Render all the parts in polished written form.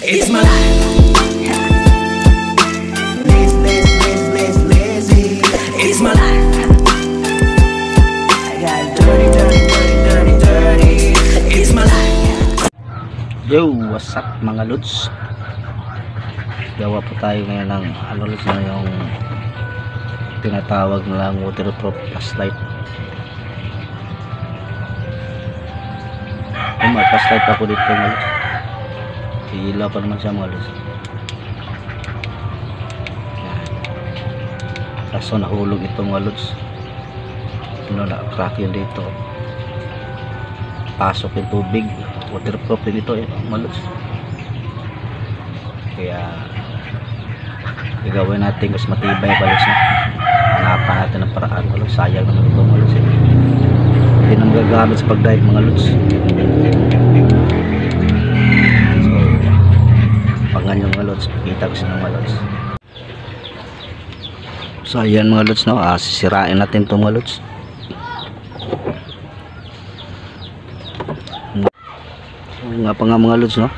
It's my life. Lazy. It's my life. I got dirty. It's my life. Yo, what's up mga lods? Gawa po tayo ngayon ng lods na yung tinatawag na lang waterproof flashlight. May flashlight ako dito mga lods. Ilaw pa naman siya mga lods. Kaso nahulog ito mga lods. Na-crack yun dito. Pasok yung tubig. Waterproof din ito mga lods. Kaya gagawin natin mas matibay balos na. Hanapan natin ang paraan mga lods. Sayang naman ito mga lods. Hindi nang gagamit sa pag-dive mga lods. So pangan yung mga lods. Pakita ko sa mga lods. So ayan mga lods, no? Sisirain natin ito mga lods. Nga pa nga mga lods, no?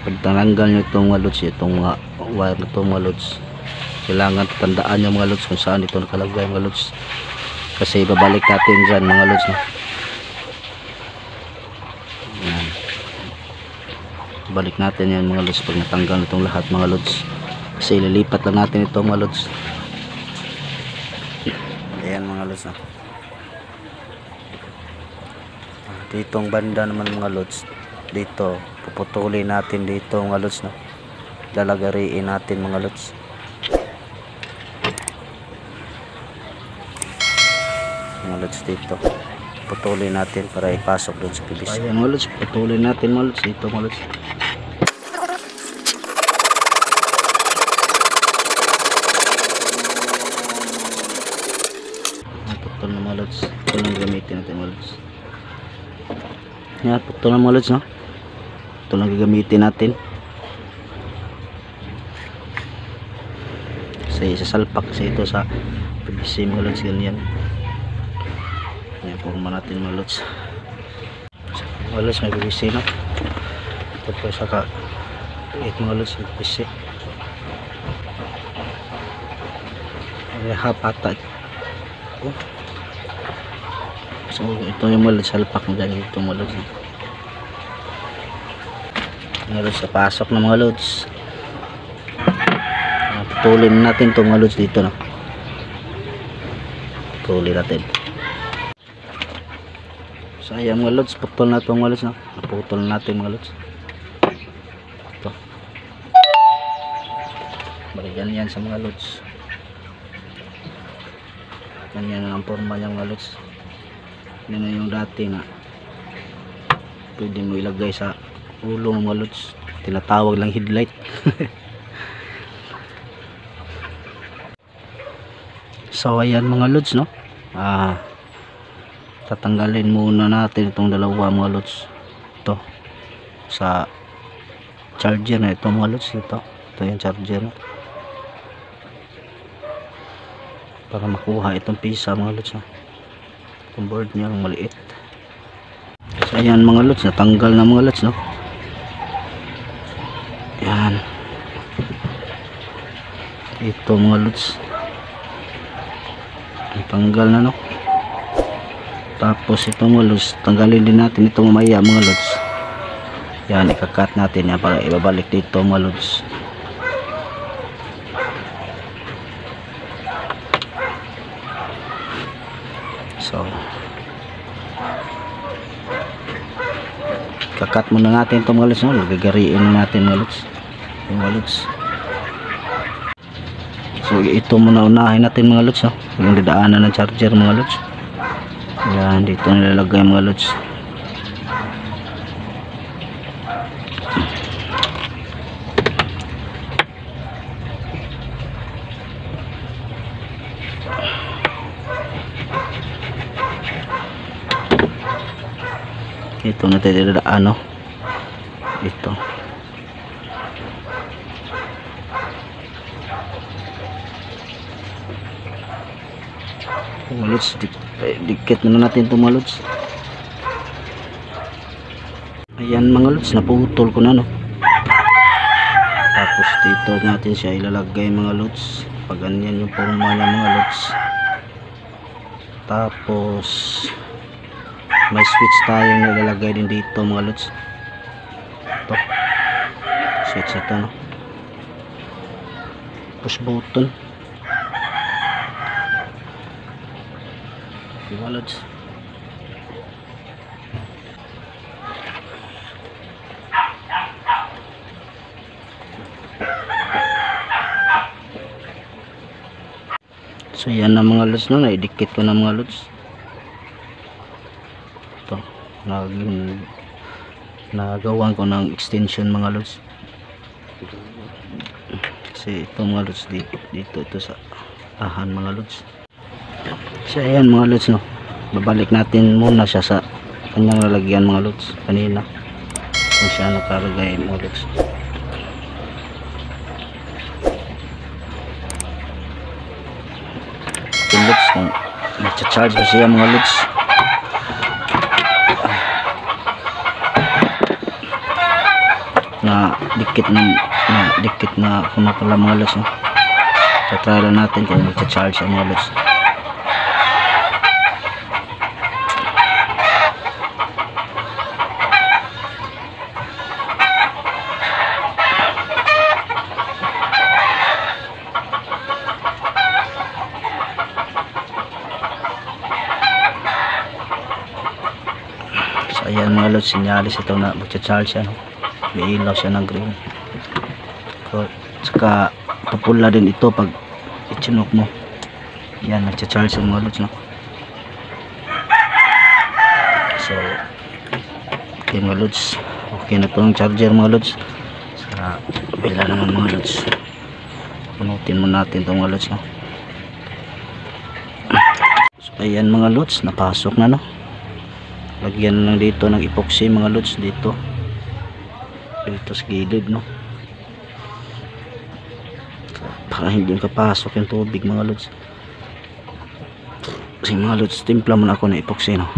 Pagtanggal nyo itong mga lods, itong mga wire na ito mga lods, kailangan tandaan nyo mga lods kung saan ito nakalagay mga lods, kasi babalik natin dyan mga lods, no? Yan. Balik natin yan mga lods pag natanggal na itong lahat mga lods, kasi ililipat lang natin ito mga lods. Ayan mga lods, no? Ditong banda naman mga lods, dito puputulin natin dito mga lods, no? Lalagariin natin mga lods. Mga lods dito putulin natin para ipasok doon sa PVC. Ayan mga lods, putulin natin mga lods dito mga lods. Putol na mga lods, ito lang gamitin natin mga lods. Yan, putol na mga lods, no? Ito lang gagamitin natin. Kasi isasalpak kasi ito sa PVC mga lods, ganyan. Yan, forma natin mga lods. Mga lods, may PVC, no? Ito po saka mga lods, may PVC. May hapata. So ito yung mga lods, salpak mo dyan ito mga lods. Mga lods, sa pasok na mga lods. Putulin natin itong mga lods dito, no? Putulin natin. So ayan mga lods, putol na itong mga lods, no? Naputol natin mga lods. Ito. Balikan yan sa mga lods. Ganyan ang forma niya mga lods. Yan na yung dati na pwede mo ilagay sa ulo ng mga lods, tinatawag lang headlight. So ayan mga lods, no? Tatanggalin muna natin itong dalawa mga lods, ito sa charger na ito mga lods. Ito yung charger para makuha itong pisa mga lods, no? Itong board niya ang maliit. So ayan mga lods, natanggal na mga lods, no? Yan, ito mga lods, natanggal na, no? Tapos ito mga lods, tanggalin din natin ito mamaya mga lods. Yan, ikakat natin yan para ibabalik dito mga lods. So kakat muna natin ito mga lods, no? Gagariin natin mga lods, mga lods. So ito muna unahin natin mga lods, no? Yung didaanan ng charger mga lods. Yan, dito nilalagay mga lods. Ito na tayo dadaan, no? Ito. Mga lods, dikit na natin ito mga lods. Ayan mga lods, naputol ko na, no? Tapos dito natin siya ilalagay mga lods, pag ganyan yung forma niya mga lods. Tapos may switch tayong nilalagay din dito mga lods. Ito switch ito, no? Push button mga lods. So yan na mga lods, no? Naidikit ko na mga lods. Ito nagawan ko ng extension mga lods, kasi ito mga lods dito ito sa ahan mga lods. So ayan mga lods, no? Babalik natin muna siya sa kanyang lalagyan mga lods kanina kung siya nakalagay mga lods. Lods, kung nagcha-charge ba siya mga lods. Na dikit na kung pala mga lods, no? So try lang natin kung nagcha-charge siya mga lods. Ayan mga lods, sinyalis ito na magcha-charge siya, no? May ilaw siya ng green. So, saka papula din ito pag itsinok mo. Yan, nagcha-charge siya mga lods, no? So okay mga lods, okay na itong charger mga lods. Sa bila naman mga lods, punutin mo natin itong mga lods, no? So ayan mga lods, napasok na, no? Lagyan lang dito ng epoxy mga lods dito sa gilid, no? Para hindi kapasok yung tubig mga lods. Kasi mga lods, timpla muna ako ng epoxy, no?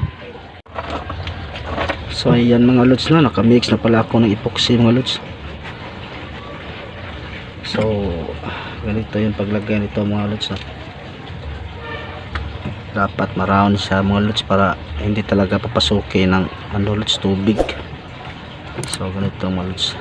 So ayan mga lods, no? Nakamix na pala ako ng epoxy mga lods. So ganito yung paglagay nito mga lods, no? Dapat ma-round siya mga lods para hindi talaga papasukin ng lods tubig. So ganito mga lods.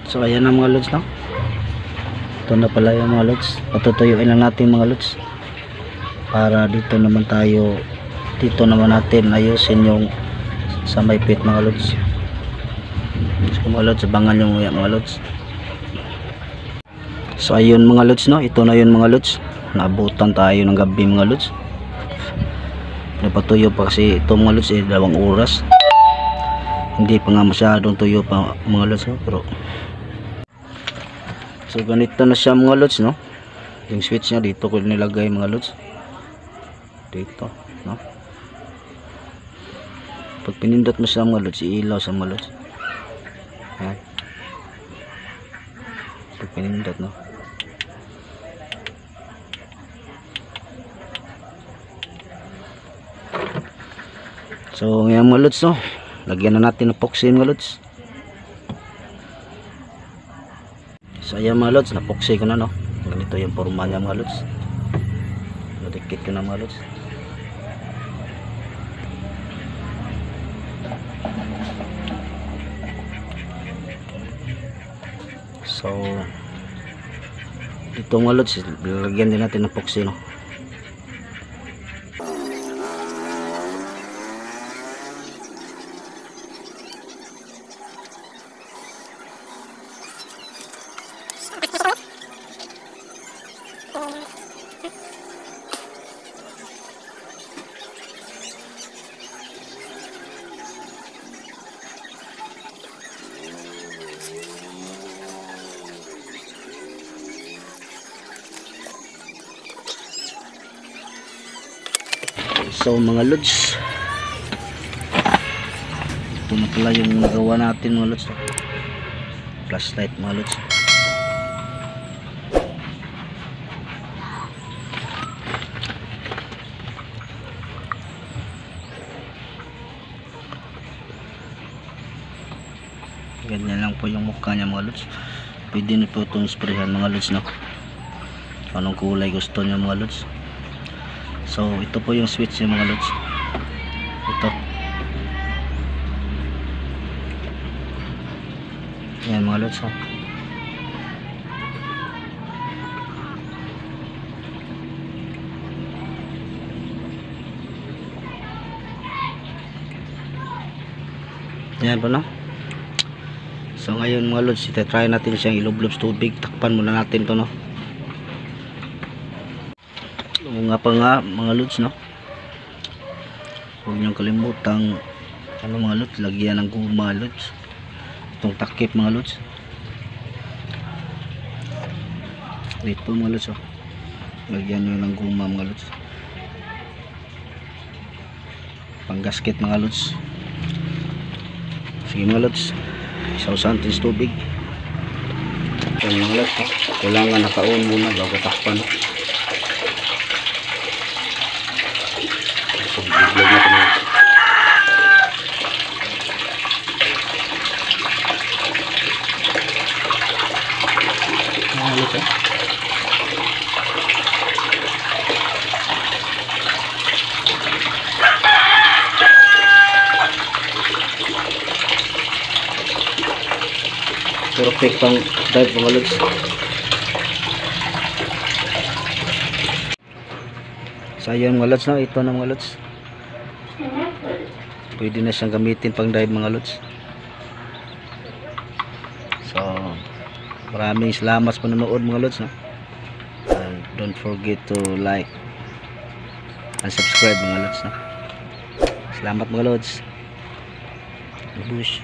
So ayan na mga lods, no? Ito na pala yung mga lods. Patutuyuin lang natin mga lods para dito naman natin ayusin yung sa may pit mga lods. So mga lods, abangan nyo mga lods. So ayun mga lods, no? Ito na yun mga lods. Naabutan tayo ng gabi mga lods. napatuyo pa kasi ito mga lods 2 oras. Hindi pa nga masyadong tuyo pa mga lods, no? Pero so ganito na siya mga lods, no? Yung switch niya dito ko nilagay mga lods, dito, no? Pag pinindot mo siya mga lods, iilaw sa mga lods. Ayan. Pag pinindot, no? So ngayon mga lods, no? Lagyan na natin ng epoxy mga lods. So ayan mga lods, na-epoxy ko na, no? Ganito yung forma niya mga lods. Nadikit ko na mga lods. So dito mga lods, lagyan din natin ng epoxy, no? So mga lods, ito na pala yung nagawa natin mga lods, flashlight mga lods. Ganyan lang po yung mukha niya mga lods. Pwede na po itong sprayhan mga lods, no? Anong kulay gusto niya mga lods. So ito po yung switch niya mga lods. Ito. Yan mga lods, ha? Yan po, no? So ngayon mga lods, try natin siyang ilublob sa tubig. Takpan muna natin to, no? Nga pa nga mga lods, no? Huwag niyong kalimutang mga lods, lagyan ng guma lods, itong takip mga lods. Dito mga lods, oh. Lagyan niyo ng guma mga lods, pang gasket mga lods. Sige mga lods, isausan natin sa tubig. Yan mga lods, oh. Kailangan naka-on muna bago takpan. Iglog na ito. Mahalit, eh. Perfect pang dive mga lods. So ayun mga lods, no? Ito na mga lods. Pwede na siyang gamitin pang dive mga lods. So maraming salamat sa panonood mga lods, no? And don't forget to like and subscribe mga lods, no? Salamat mga lods. Bush.